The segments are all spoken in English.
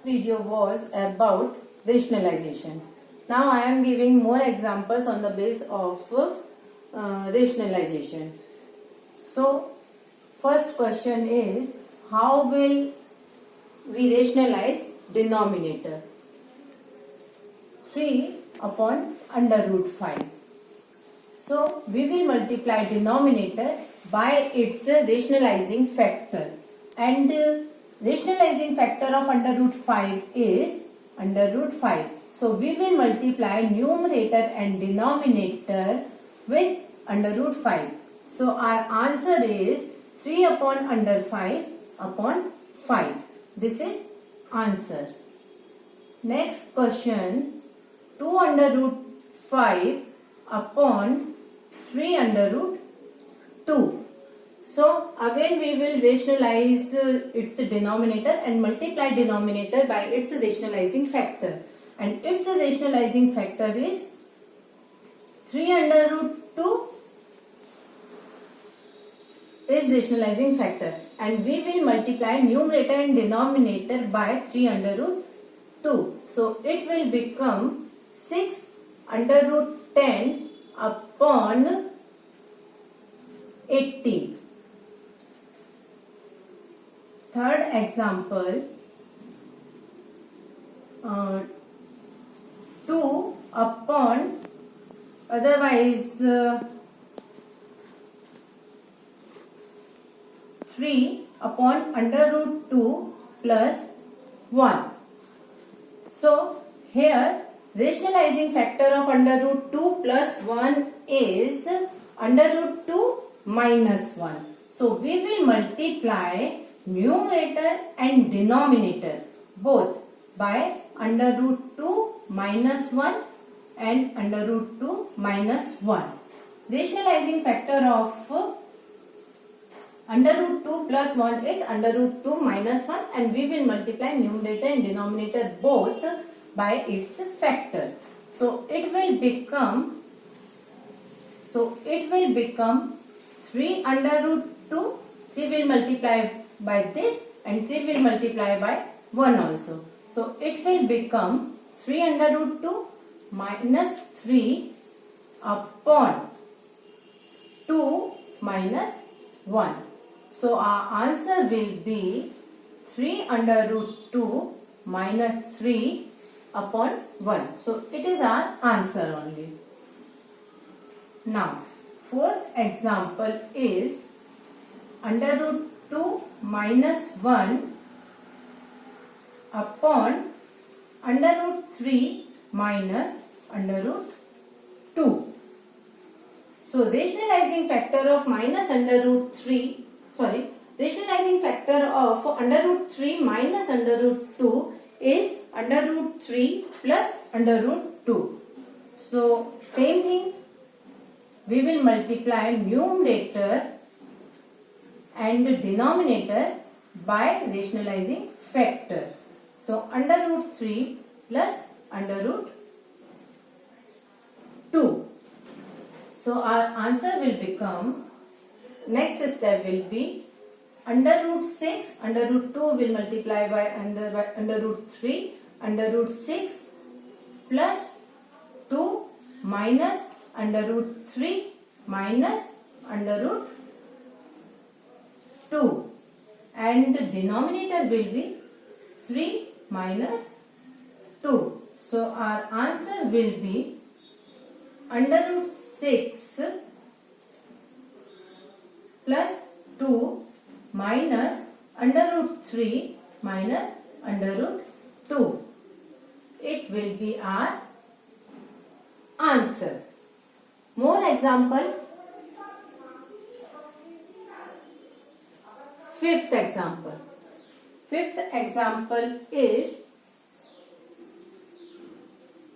video was about rationalization. Now I am giving more examples on the base of rationalization. So first question is, how will we rationalize denominator? 3 upon under root 5. So we will multiply denominator by its rationalizing factor, and rationalizing factor of under root 5 is under root 5. So we will multiply numerator and denominator with under root 5. So our answer is 3 upon under 5 upon 5. This is answer. Next question, 2 under root 5 upon 3 under root 2. So again we will rationalize its denominator and multiply denominator by its rationalizing factor. And its rationalizing factor is 3 under root 2 is rationalizing factor. And we will multiply numerator and denominator by 3 under root 2. So it will become 6 under root 10 upon 80. Third example, 2 upon otherwise 3 upon under root 2 plus 1. So here rationalizing factor of under root 2 plus 1 is under root 2 minus 1. So we will multiply numerator and denominator both by under root 2 minus 1 and under root 2 minus 1. Rationalizing factor of under root 2 plus 1 is under root 2 minus 1, and we will multiply numerator and denominator both by its factor. So it will become 3 under root 2. 3 will multiply by this and 3 will multiply by 1 also. So it will become 3 under root 2 minus 3 upon 2 minus 1. So our answer will be 3 under root 2 minus 3 upon 1. So it is our answer only. Now fourth example is under root 2 minus 1 upon under root 3 minus under root 2. So rationalizing factor of rationalizing factor of under root 3 minus under root 2 is under root 3 plus under root 2. So same thing, we will multiply numerator and denominator by rationalizing factor. So under root 3 plus under root 2. So our answer will become, next step will be under root 6, under root 2 will multiply by under root 3, under root 6 plus 2 minus under root 3 minus under root 2, and the denominator will be 3 minus 2. So our answer will be under root 6 plus 2 minus under root 3 minus under root 2. It will be our answer. More example. Fifth example. Fifth example is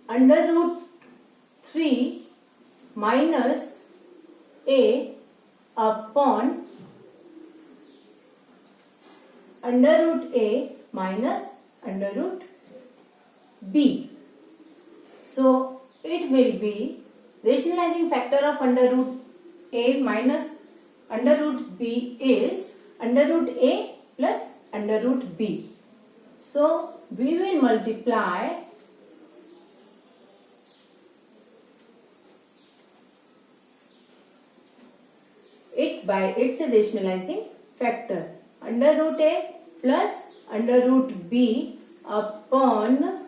under root 3 minus a upon under root a minus under root b. So it will be rationalizing factor of under root a minus under root b is under root a plus under root b. So we will multiply it by its rationalizing factor. Under root a plus under root b upon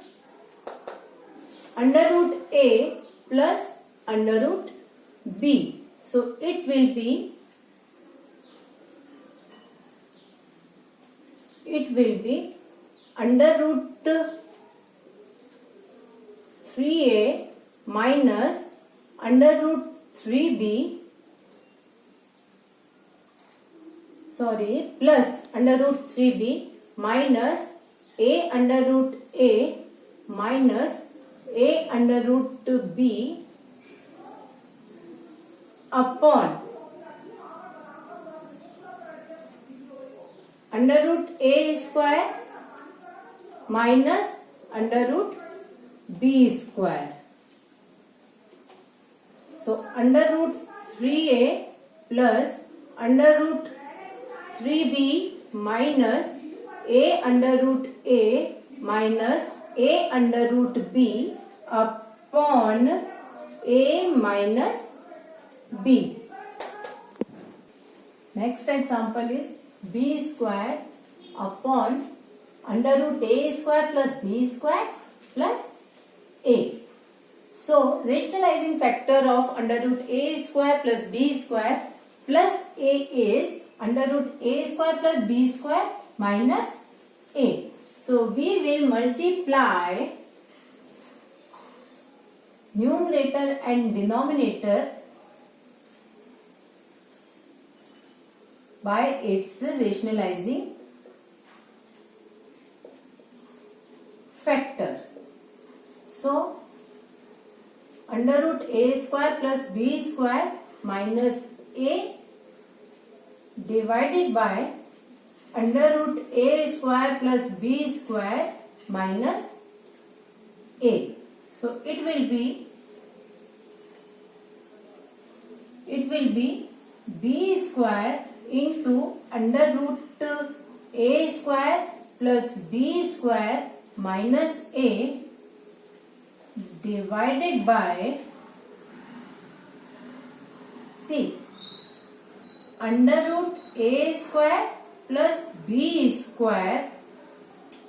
under root a plus under root b. So it will be under root 3a minus under root 3b, plus under root 3b minus a under root a minus a under root b upon under root a square minus under root b square. So under root 3a plus under root 3b minus a under root a minus a under root b upon a minus b. Next example is b square upon under root a square plus b square plus a. So rationalizing factor of under root a square plus b square plus a is under root a square plus b square minus a. So we will multiply numerator and denominator by its rationalizing factor. So under root a square plus b square minus a divided by under root a square plus b square minus a. So it will be b square into under root a square plus b square minus a divided by under root a square plus b square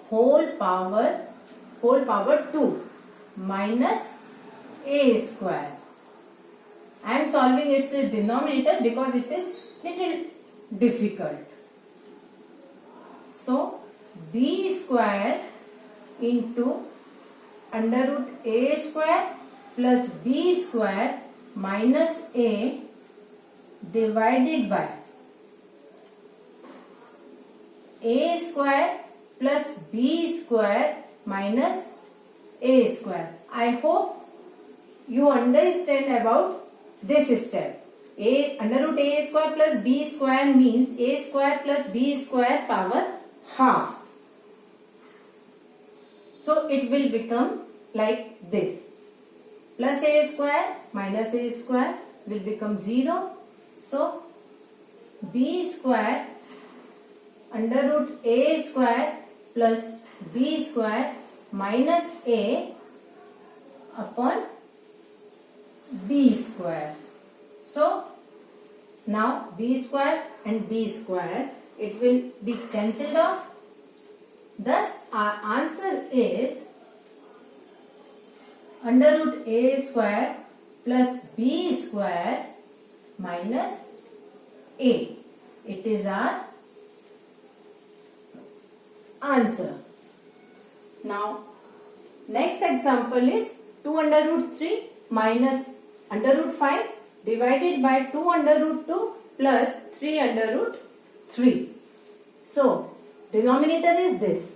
whole power 2 minus a square. I am solving its denominator because it is little difficult. So b square into under root a square plus b square minus a divided by a square plus b square minus a square. I hope you understand about this step. Under root a square plus b square means a square plus b square power half. So it will become like this. Plus a square minus a square will become 0. So b square under root a square plus b square minus a upon b square. So now b square and b square, it will be cancelled off. Thus our answer is under root a square plus b square minus a. It is our answer. Now next example is 2 under root 3 minus under root 5 divided by 2 under root 2 plus 3 under root 3. So denominator is this.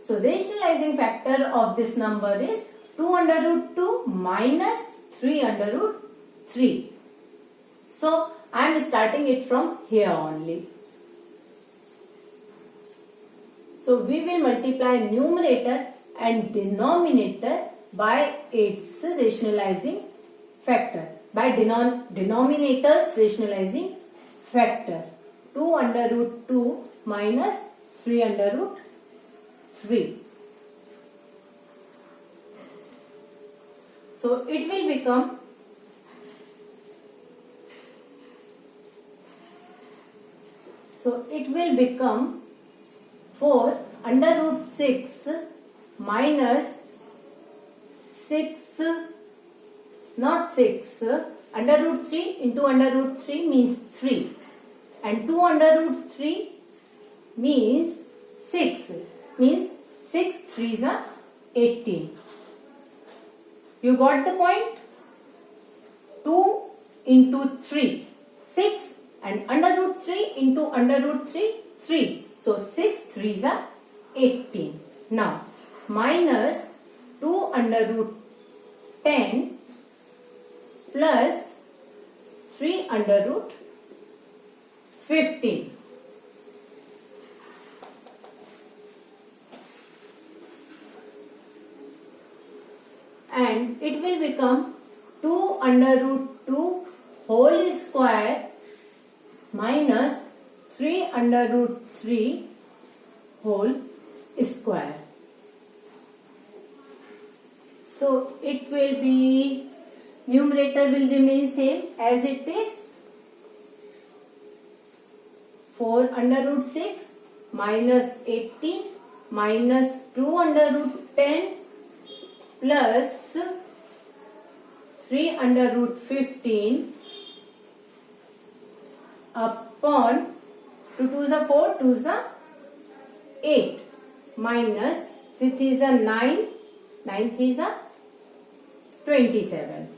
So the rationalizing factor of this number is 2 under root 2 minus 3 under root 3. So I am starting it from here only. So we will multiply numerator and denominator by its rationalizing factor. By denominator's rationalizing factor. 2 under root 2 minus 3 under root 3. So it will become 4 under root 6 minus 6, not 6, under root 3 into under root 3 means 3, and 2 under root 3 means 6, means 6 3s are 18. You got the point? 2 into 3, 6, and under root 3 into under root 3, 3. So 6 3s are 18. Now minus 2 under root 10 plus 3 under root 15. And it will become 2 under root 2 whole square minus 3 under root 3 whole square. So it will be, numerator will remain same as it is, 4 under root 6 minus 18 minus 2 under root 10 plus 3 under root 15 upon 2 2s are 4, 2s are 8 minus 6 is a 9, 9 3s are 27.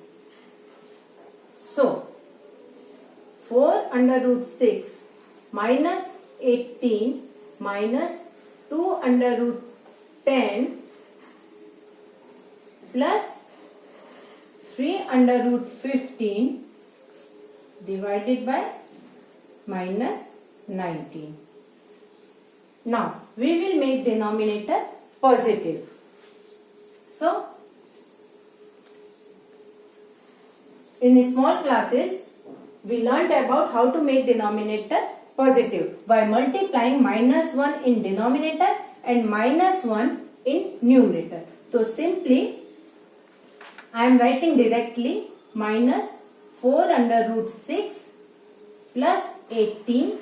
So 4 under root 6 minus 18 minus 2 under root 10 plus 3 under root 15 divided by minus 19. Now we will make denominator positive. So in small classes we learnt about how to make denominator positive by multiplying minus 1 in denominator and minus 1 in numerator. So simply I am writing directly minus 4 under root 6 plus 18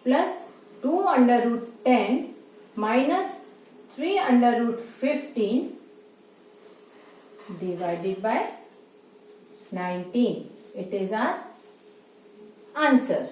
plus 2 under root 10 minus 3 under root 15 divided by 19. It is our answer.